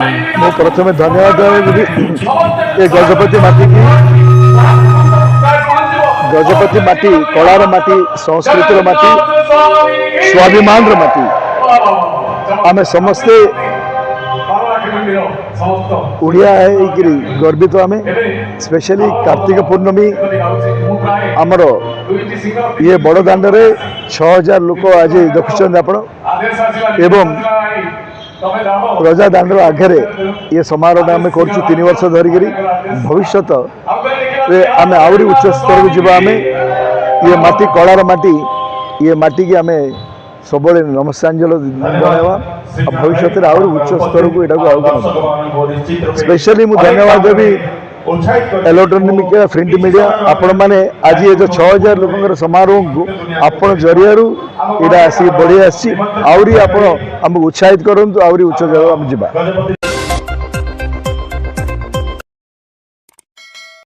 ମୁଁ ପ୍ରଥମେ ଧନ୍ୟବାଦ ଦେବି ଏ ଗଜପତି ମାଟିକି। ଗଜପତି ମାଟି କଳାର ମାଟି, ସଂସ୍କୃତିର ମାଟି, ସ୍ୱାଭିମାନର ମାଟି। ଆମେ ସମସ୍ତେ ଓଡ଼ିଆ ହେଇକିରି ଗର୍ବିତ। ଆମେ ସ୍ପେଶାଲି कार्तिक पूर्णमी आमर ये बड़ दाण्डे 6000 लोक आज देखुं आप प्रजा दाण्ड आगे ये समारोह आम कर 3 वर्ष धरिक भविष्य आम आहरी उच्च स्तर को जीवा। आम ये माटी कलार माटी ये माटी की आम सब नमस्यांजल जनवा भविष्य आहरी उच्च स्तर को यहाँ स्पेशली मुझे धन्यवाद देवी इलेक्ट्रोनिक प्रिंट मीडिया आपण मैंने आज ये जो 6000 लोक समारोह को आपण जरिया यहाँ आसिक बढ़ी आसी आहरी आप उत्साहित करूँ आहरी उच्च जगह आम जा।